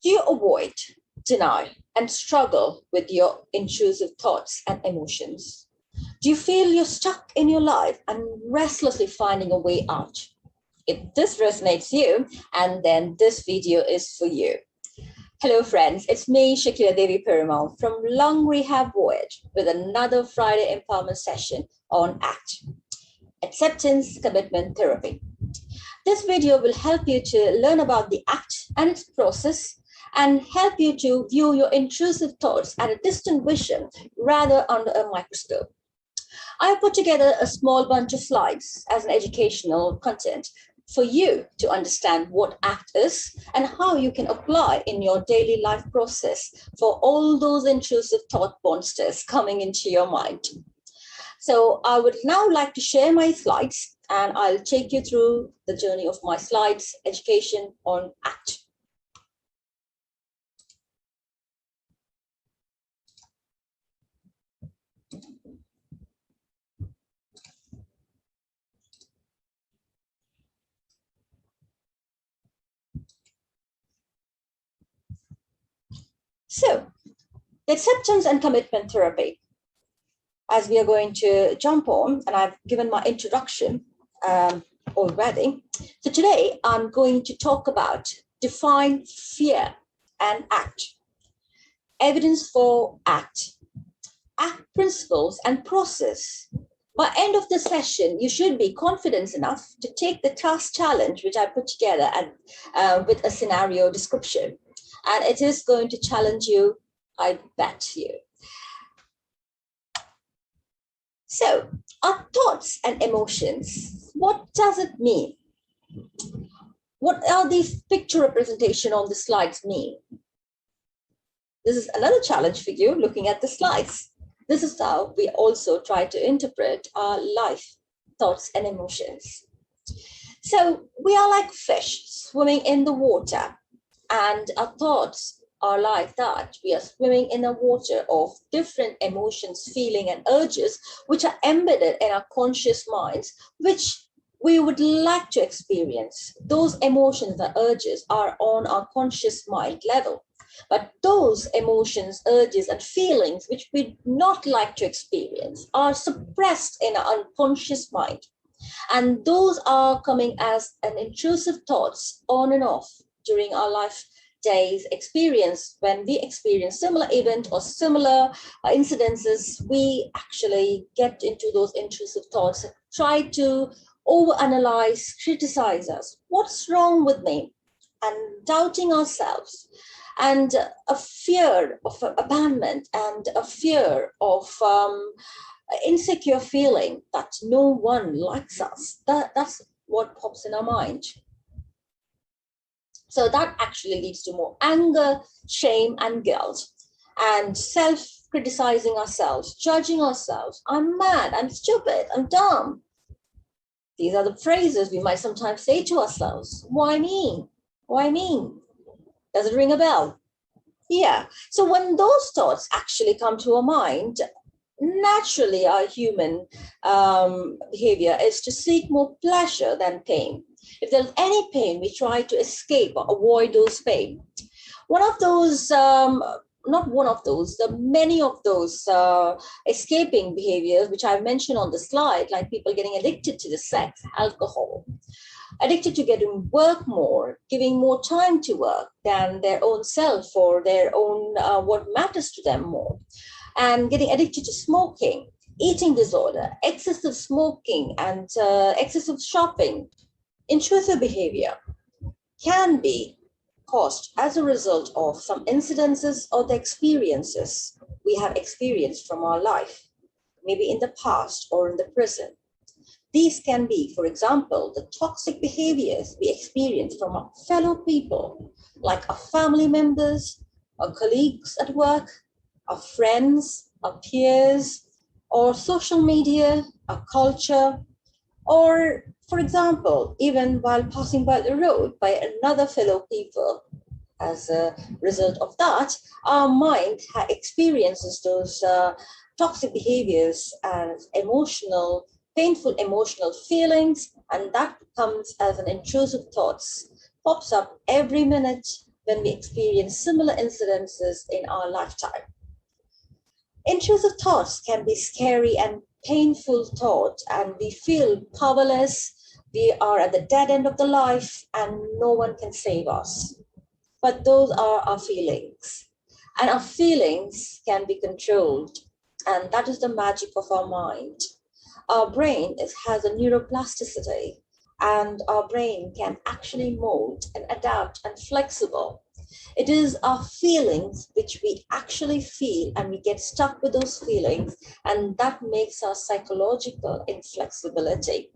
Do you avoid, deny, and struggle with your intrusive thoughts and emotions? Do you feel you're stuck in your life and restlessly finding a way out? If this resonates you, and then this video is for you. Hello friends, it's me, Shakila Devi Perumal from Lung Rehab Voyage with another Friday empowerment session on ACT, Acceptance Commitment Therapy. This video will help you to learn about the ACT and its process and help you to view your intrusive thoughts at a distant vision rather under a microscope. I have put together a small bunch of slides as an educational content for you to understand what ACT is and how you can apply in your daily life process for all those intrusive thought monsters coming into your mind. So I would now like to share my slides and I'll take you through the journey of my slides, education on ACT. So, the acceptance and commitment therapy, as we are going to jump on, and I've given my introduction already. So today I'm going to talk about define fear and ACT, evidence for ACT principles and process. By end of the session, you should be confident enough to take the task challenge, which I put together and with a scenario description. And it is going to challenge you, I bet you. So, our thoughts and emotions, what does it mean? What are these picture representation on the slides mean? This is another challenge for you looking at the slides. This is how we also try to interpret our life, thoughts and emotions. So we are like fish swimming in the water, and our thoughts are like that. We are swimming in a water of different emotions, feeling and urges, which are embedded in our conscious minds, which we would like to experience. Those emotions and urges are on our conscious mind level. But those emotions, urges, and feelings which we not like to experience are suppressed in our unconscious mind. And those are coming as an intrusive thoughts on and off during our life days experience. When we experience similar event or similar incidences, we actually get into those intrusive thoughts and try to overanalyze, criticize us. What's wrong with me? And doubting ourselves. And a fear of abandonment and a fear of insecure feeling that no one likes us. That's what pops in our mind. So that actually leads to more anger, shame, and guilt, and self-criticizing ourselves, judging ourselves. I'm mad, I'm stupid, I'm dumb. These are the phrases we might sometimes say to ourselves. Why me? Why me? Does it ring a bell? Yeah. So when those thoughts actually come to our mind, naturally our human behavior is to seek more pleasure than pain. If there's any pain, we try to escape or avoid those pain. One of those, not one of those, the many of those escaping behaviors, which I've mentioned on the slide, like people getting addicted to the sex, alcohol, addicted to getting work more, giving more time to work than their own self or their own what matters to them more, and getting addicted to smoking, eating disorder, excessive smoking, and excessive shopping. Intrusive behavior can be caused as a result of some incidences or the experiences we have experienced from our life, maybe in the past or in the present. These can be, for example, the toxic behaviors we experience from our fellow people, like our family members, our colleagues at work, our friends, our peers, or social media, our culture, or, for example, even while passing by the road by another fellow people. As a result of that, our mind experiences those toxic behaviors as emotional, painful emotional feelings, and that comes as an intrusive thoughts, pops up every minute, when we experience similar incidences in our lifetime. Intrusive thoughts can be scary and painful thoughts, and we feel powerless. We are at the dead end of the life and no one can save us. But those are our feelings. And our feelings can be controlled. And that is the magic of our mind. Our brain has a neuroplasticity, and our brain can actually mold and adapt and flexible. It is our feelings which we actually feel, and we get stuck with those feelings, and that makes our psychological inflexibility.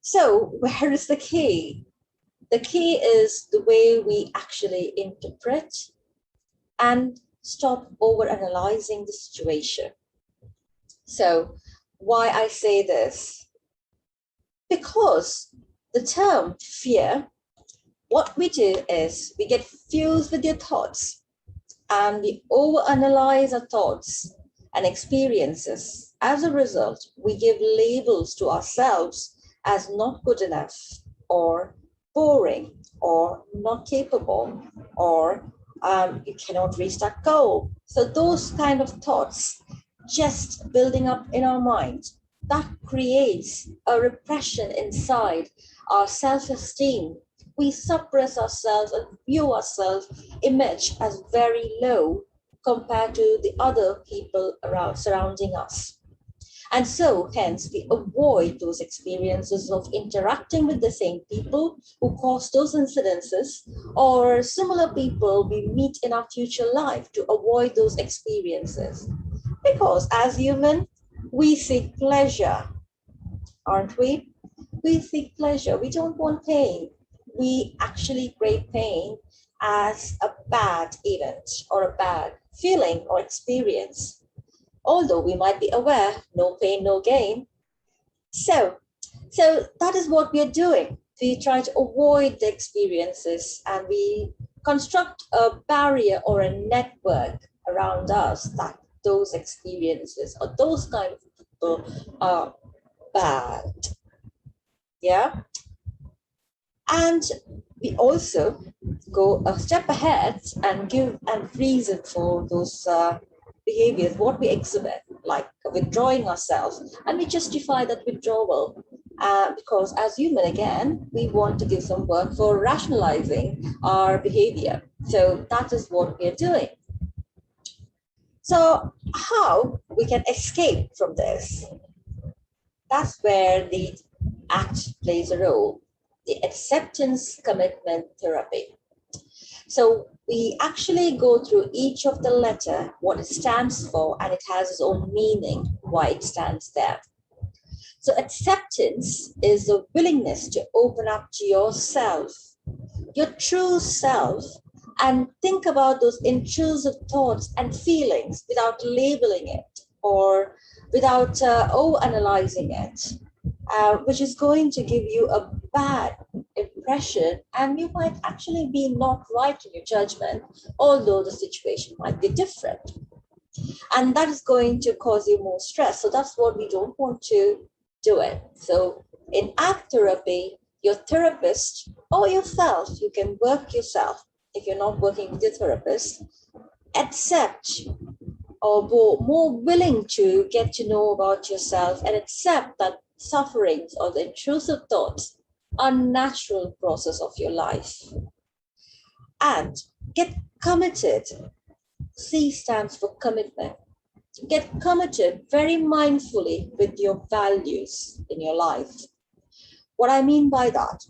So where is the key? The key is the way we actually interpret and stop overanalyzing the situation. So why I say this? Because the term fear, what we do is we get fused with your thoughts and we overanalyze our thoughts and experiences. As a result, we give labels to ourselves as not good enough, or boring, or not capable, or you cannot reach that goal. So those kind of thoughts just building up in our mind, that creates a repression inside our self-esteem. We suppress ourselves and view our self-image as very low compared to the other people surrounding us. And so, hence, we avoid those experiences of interacting with the same people who cause those incidences, or similar people we meet in our future life, to avoid those experiences. Because as human, we seek pleasure, aren't we? We seek pleasure. We don't want pain. We actually crave pain as a bad event or a bad feeling or experience. Although we might be aware, no pain, no gain. So that is what we are doing. We try to avoid the experiences, and we construct a barrier or a network around us that those experiences or those kind of people are bad. Yeah. And we also go a step ahead and give a reason for those behaviors, what we exhibit, like withdrawing ourselves, and we justify that withdrawal because as human, again, we want to give some work for rationalizing our behavior. So that is what we are doing. So how we can escape from this? That's where the ACT plays a role, the acceptance commitment therapy. So we actually go through each of the letter, what it stands for, and it has its own meaning, why it stands there. So acceptance is the willingness to open up to yourself, your true self, and think about those intrusive thoughts and feelings without labeling it or without overanalyzing it, which is going to give you a bad impression, and you might actually be not right in your judgment, although the situation might be different. And that is going to cause you more stress. So that's what we don't want to do it. So in ACT therapy, your therapist or yourself, you can work yourself if you're not working with your therapist, accept or more willing to get to know about yourself and accept that sufferings or the intrusive thoughts are a natural process of your life. And get committed. C stands for commitment. Get committed very mindfully with your values in your life. What I mean by that,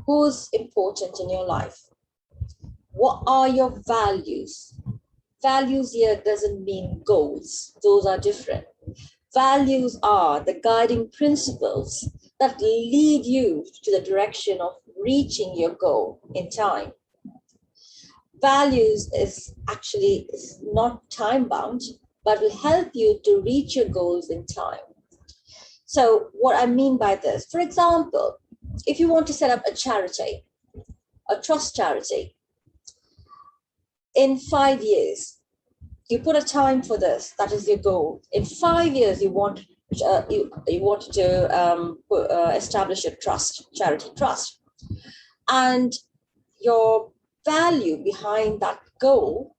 who's important in your life? What are your values? Values here doesn't mean goals. Those are different. Values are the guiding principles that lead you to the direction of reaching your goal in time. Values is not time bound, but will help you to reach your goals in time. So what I mean by this, for example, if you want to set up a charity, a trust charity, in 5 years, you put a time for this, that is your goal. In 5 years, you want to establish a trust, charity trust. And your value behind that goal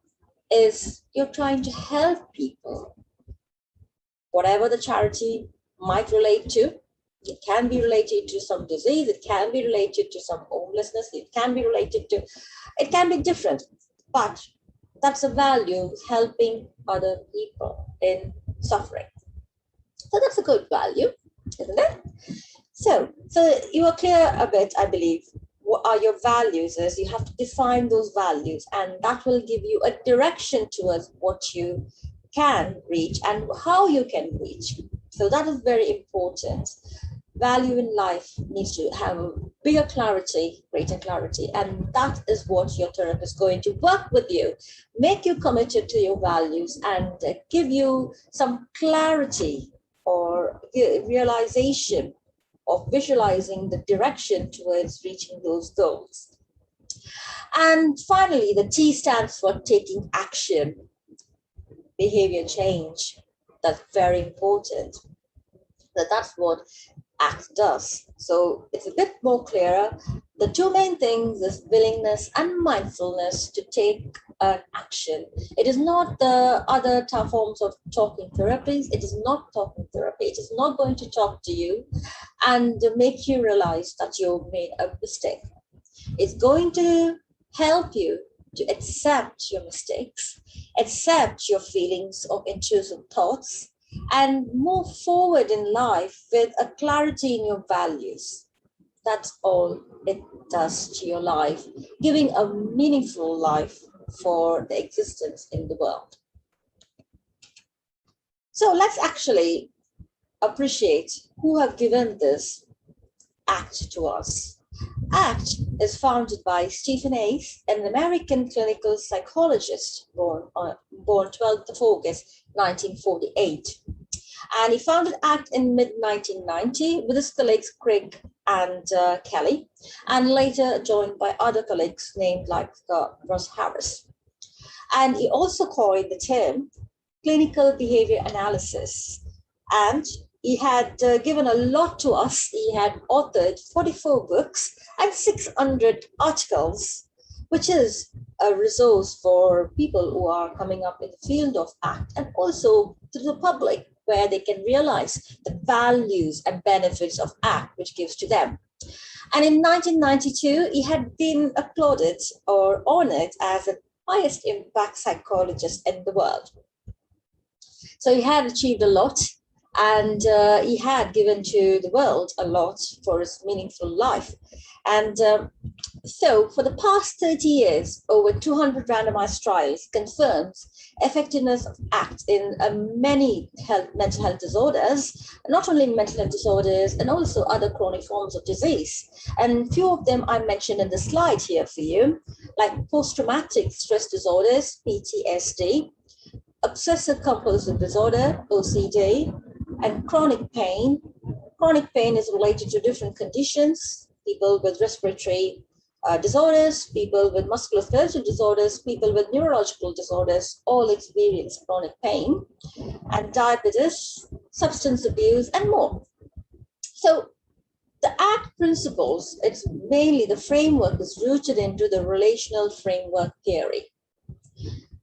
is you're trying to help people. Whatever the charity might relate to, it can be related to some disease, it can be related to some homelessness, it can be related to, it can be different, but that's a value, helping other people in suffering. So that's a good value, isn't it? So you are clear a bit, I believe, what are your values is you have to define those values, and that will give you a direction towards what you can reach and how you can reach. So that is very important. Value in life needs to have a bigger clarity, greater clarity, and that is what your therapist is going to work with you, make you committed to your values, and give you some clarity or realization of visualizing the direction towards reaching those goals. And finally, the T stands for taking action, behavior change. That's very important. That's what ACT does. So it's a bit more clearer. The two main things is willingness and mindfulness to take an action. It is not the other forms of talking therapies. It is not talking therapy. It is not going to talk to you and make you realize that you made a mistake. It's going to help you to accept your mistakes, accept your feelings of intrusive thoughts, and move forward in life with a clarity in your values. That's all it does to your life, giving a meaningful life for the existence in the world. So let's actually appreciate who have given this ACT to us. ACT is founded by Stephen Ace, an American clinical psychologist born 12th of August, 1948. And he founded ACT in mid-1990 with his colleagues Craig and Kelly, and later joined by other colleagues named like Ross Harris. And he also coined the term clinical behavior analysis. And he had given a lot to us. He had authored 44 books and 600 articles, which is a resource for people who are coming up in the field of ACT, and also to the public, where they can realize the values and benefits of ACT, which gives to them. And in 1992, he had been applauded or honored as the highest impact psychologist in the world. So he had achieved a lot, and he had given to the world a lot for his meaningful life. And so for the past 30 years, over 200 randomized trials confirms effectiveness of ACT in many mental health disorders, not only mental health disorders, and also other chronic forms of disease. And few of them I mentioned in the slide here for you, like post-traumatic stress disorders, PTSD, obsessive compulsive disorder, OCD, and chronic pain. Chronic pain is related to different conditions, people with respiratory disorders, people with musculoskeletal disorders, people with neurological disorders, all experience chronic pain, and diabetes, substance abuse, and more. So the ACT principles, it's mainly the framework is rooted into the relational framework theory.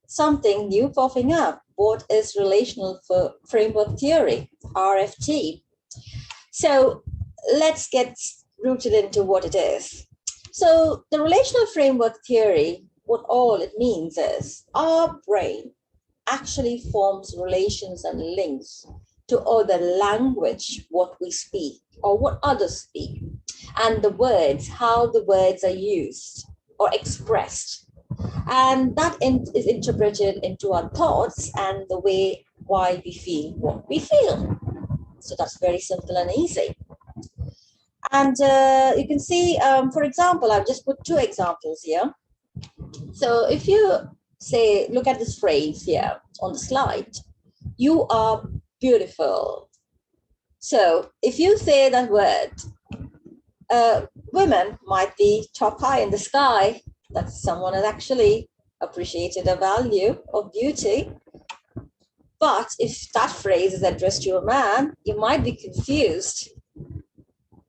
Something new popping up. What is relational framework theory, RFT? So let's get rooted into what it is. So the relational framework theory, what all it means is our brain actually forms relations and links to other language, what we speak or what others speak, and the words, how the words are used or expressed. And that is interpreted into our thoughts and the way why we feel what we feel. So that's very simple and easy. And you can see, for example, I've just put two examples here. So if you say, look at this phrase here on the slide, you are beautiful. So if you say that word, women might be top high in the sky, that someone has actually appreciated the value of beauty. But if that phrase is addressed to a man, you might be confused.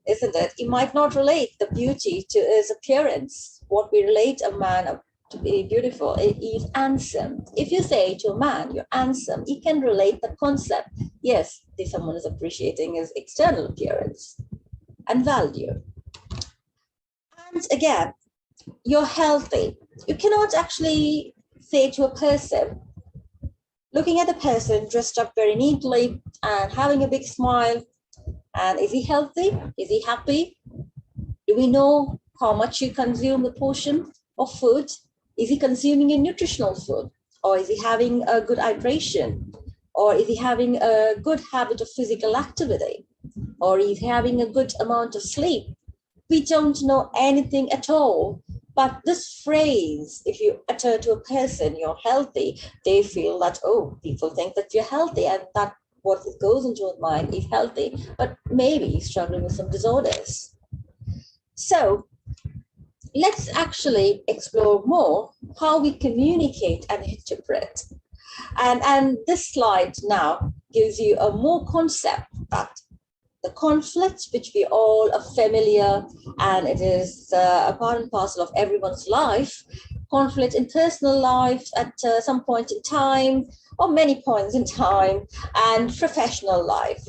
isn't it? You might not relate the beauty to his appearance. What we relate a man to be beautiful, he's handsome. If you say to a man, you're handsome, he can relate the concept. Yes, if someone is appreciating his external appearance and value. And again, you're healthy. You cannot actually say to a person, looking at a person dressed up very neatly and having a big smile, and is he healthy? Is he happy? Do we know how much you consume the portion of food? Is he consuming a nutritional food? Or is he having a good hydration? Or is he having a good habit of physical activity? Or is he having a good amount of sleep? We don't know anything at all. But this phrase, if you utter to a person, you're healthy, they feel that, oh, people think that you're healthy, and that what goes into his mind is healthy, but maybe he's struggling with some disorders. So let's actually explore more how we communicate and interpret. And this slide now gives you a more concept that the conflict, which we all are familiar, and it is a part and parcel of everyone's life, conflict in personal life at some point in time, or many points in time, and professional life.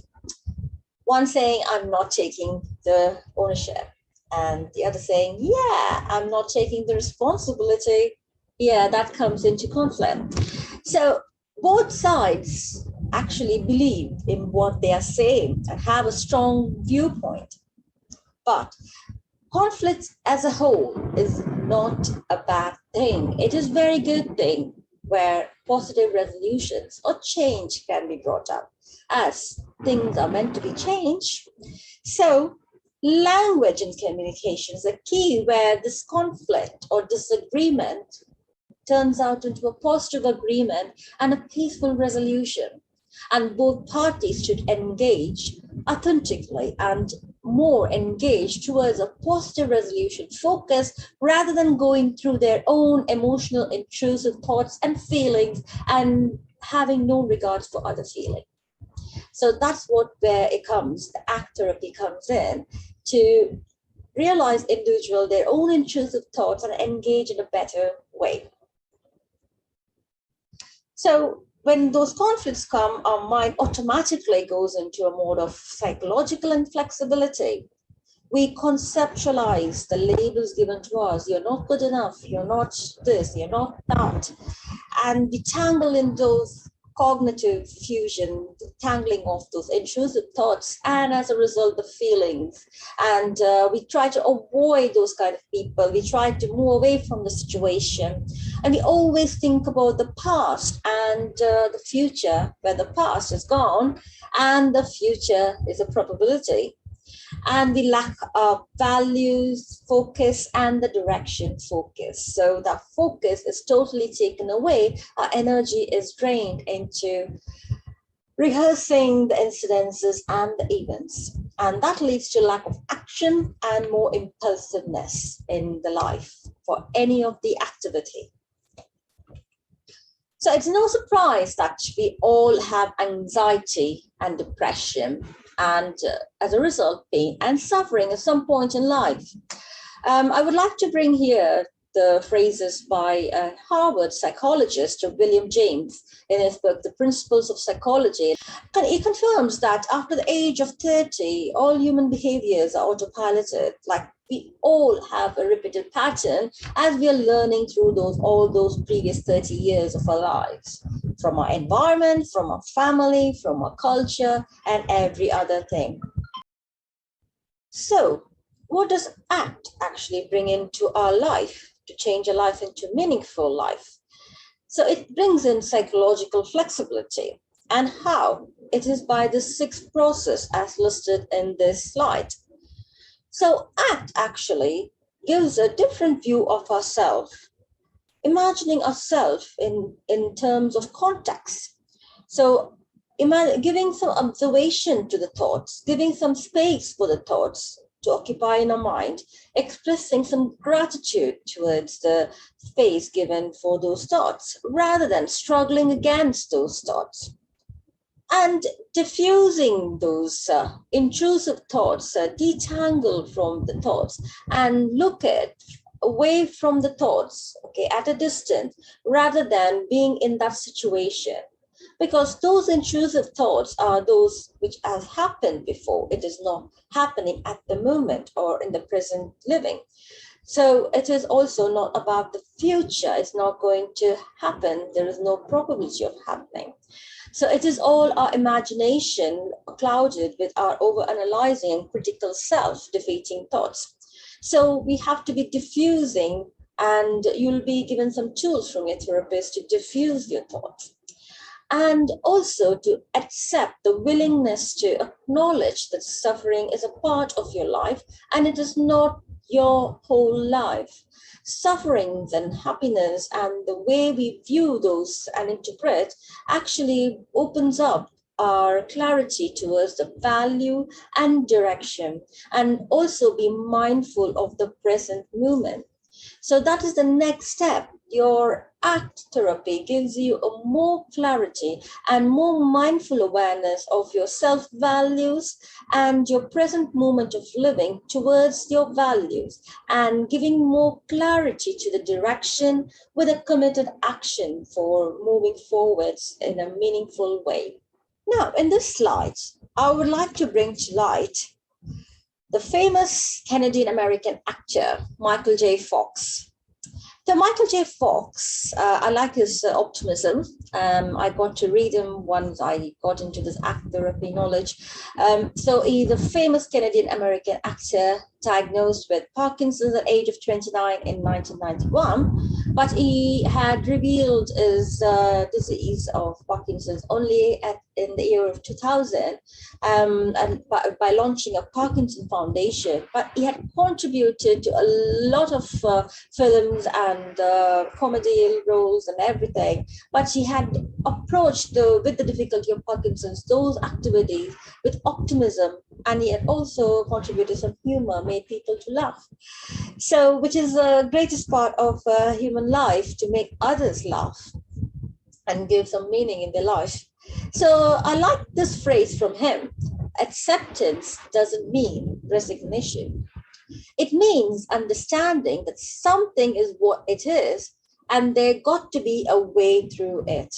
One saying, I'm not taking the ownership, and the other saying, yeah, I'm not taking the responsibility. Yeah, that comes into conflict. So both sides actually believe in what they are saying and have a strong viewpoint. But conflict as a whole is not a bad thing. It is a very good thing where positive resolutions or change can be brought up, as things are meant to be changed. So language and communication is a key where this conflict or disagreement turns out into a positive agreement and a peaceful resolution. And both parties should engage authentically and more engaged towards a positive resolution focus rather than going through their own emotional, intrusive thoughts and feelings and having no regards for other feelings. So that's where it comes, the act therapy comes in to realize individual their own intrusive thoughts and engage in a better way. So when those conflicts come, our mind automatically goes into a mode of psychological inflexibility. We conceptualize the labels given to us. You're not good enough. You're not this. You're not that. And we tangle in those cognitive fusion, tangling of those intrusive thoughts, and as a result, the feelings. And we try to avoid those kind of people. We try to move away from the situation. And we always think about the past and the future, where the past is gone and the future is a probability. And we lack our values, focus, and the direction focus. So that focus is totally taken away. Our energy is drained into rehearsing the incidences and the events. And that leads to lack of action and more impulsiveness in the life for any of the activity. So it's no surprise that we all have anxiety and depression, and as a result, pain and suffering at some point in life. I would like to bring here the phrases by Harvard psychologist William James in his book, The Principles of Psychology. He confirms that after the age of 30, all human behaviors are autopiloted. Like we all have a repeated pattern as we are learning through all those previous 30 years of our lives, from our environment, from our family, from our culture, and every other thing. So what does ACT actually bring into our life to change a life into meaningful life? So it brings in psychological flexibility. And how? It is by the sixth process as listed in this slide. So ACT actually gives a different view of ourselves, imagining ourselves in terms of context. So giving some observation to the thoughts, giving some space for the thoughts to occupy in our mind, expressing some gratitude towards the space given for those thoughts, rather than struggling against those thoughts. And diffusing those intrusive thoughts, detangle from the thoughts and look at away from the thoughts, okay, at a distance, rather than being in that situation. Because those intrusive thoughts are those which have happened before. It is not happening at the moment or in the present living. So it is also not about the future. It's not going to happen. There is no probability of happening. So it is all our imagination clouded with our overanalyzing and critical self defeating thoughts. So we have to be diffusing, and you'll be given some tools from your therapist to diffuse your thoughts. And also to accept the willingness to acknowledge that suffering is a part of your life and it is not your whole life. Sufferings and happiness and the way we view those and interpret actually opens up our clarity towards the value and direction, and also be mindful of the present moment. So that is the next step. Your ACT therapy gives you a more clarity and more mindful awareness of your self-values and your present moment of living towards your values, and giving more clarity to the direction with a committed action for moving forwards in a meaningful way. Now, in this slide, I would like to bring to light the famous Canadian American actor, Michael J. Fox. So Michael J. Fox, I like his optimism. I got to read him once I got into this act therapy knowledge. So he's a famous Canadian American actor diagnosed with Parkinson's at the age of 29 in 1991, but he had revealed his disease of Parkinson's only in the year of 2000, and by launching a Parkinson Foundation. But he had contributed to a lot of films and comedy roles and everything. But he had approached with the difficulty of Parkinson's, those activities with optimism, and he had also contributed some humor, made people to laugh. So, which is the greatest part of human life, to make others laugh and give some meaning in their life. So I like this phrase from him: acceptance doesn't mean resignation. It means understanding that something is what it is, and there got to be a way through it.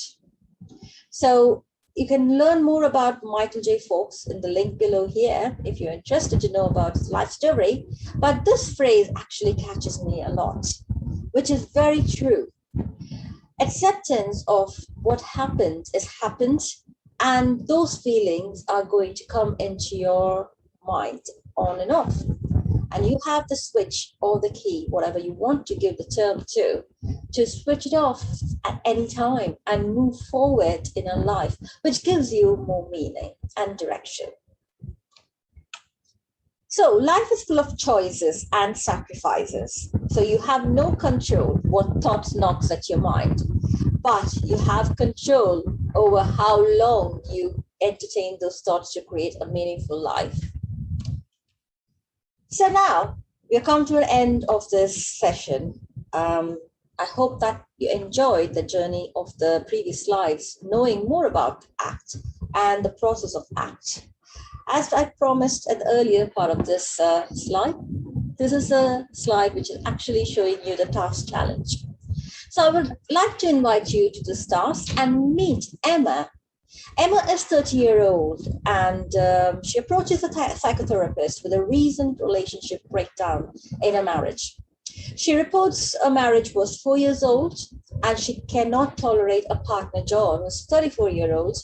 So you can learn more about Michael J. Fox in the link below here if you're interested to know about his life story. But this phrase actually catches me a lot, which is very true. Acceptance of what happened is happened, and those feelings are going to come into your mind on and off. And you have the switch or the key, whatever you want to give the term to switch it off at any time and move forward in a life which gives you more meaning and direction. So life is full of choices and sacrifices. So you have no control what thoughts knocks at your mind, but you have control over how long you entertain those thoughts to create a meaningful life. So now we have come to an end of this session. I hope that you enjoyed the journey of the previous slides, knowing more about ACT and the process of ACT. As I promised at the earlier part of this slide, this is a slide which is actually showing you the task challenge. So I would like to invite you to this task and meet Emma. Emma is 30-year-old, and she approaches a psychotherapist with a recent relationship breakdown in a marriage. She reports a marriage was 4 years old, and she cannot tolerate a partner, John, who's 34-year-old.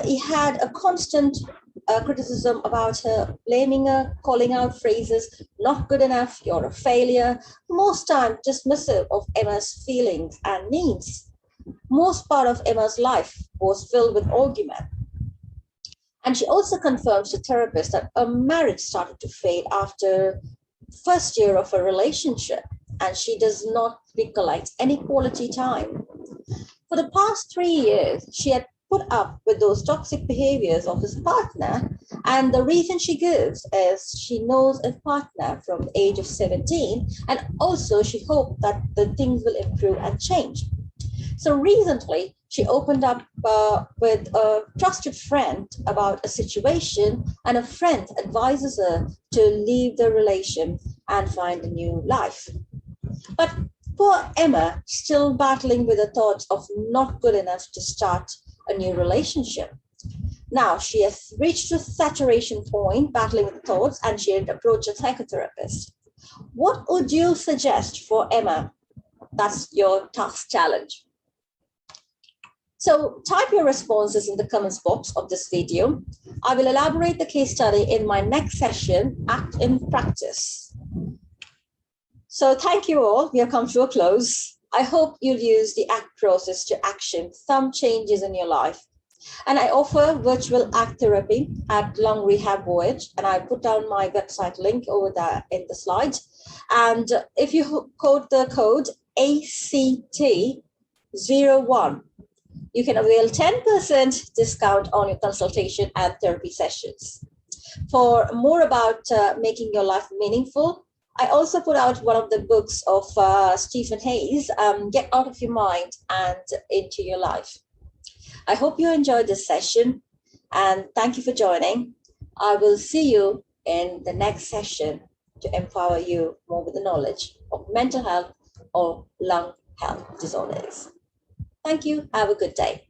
He had a constant criticism about her, blaming her, calling out phrases, not good enough, you're a failure, most time dismissive of Emma's feelings and needs. Most part of Emma's life was filled with argument. And she also confirms to therapist that a marriage started to fade after first year of a relationship, and she does not recollect any quality time. For the past 3 years, she had put up with those toxic behaviors of his partner, and the reason she gives is she knows a partner from the age of 17, and also she hoped that the things will improve and change. So recently, she opened up with a trusted friend about a situation, and a friend advises her to leave the relation and find a new life. But poor Emma, still battling with the thoughts of not good enough to start a new relationship. Now she has reached a saturation point, battling with the thoughts, and she had approached a psychotherapist. What would you suggest for Emma? That's your task challenge. So type your responses in the comments box of this video. I will elaborate the case study in my next session, Act in Practice. So thank you all. We have come to a close. I hope you'll use the ACT process to action some changes in your life. And I offer virtual ACT therapy at Lung Rehab Voyage, and I put down my website link over there in the slides. And if you quote the code ACT01, you can avail 10% discount on your consultation and therapy sessions. For more about making your life meaningful, I also put out one of the books of Stephen Hayes, Get Out of Your Mind and Into Your Life. I hope you enjoyed this session, and thank you for joining. I will see you in the next session to empower you more with the knowledge of mental health or lung health disorders. Thank you. Have a good day.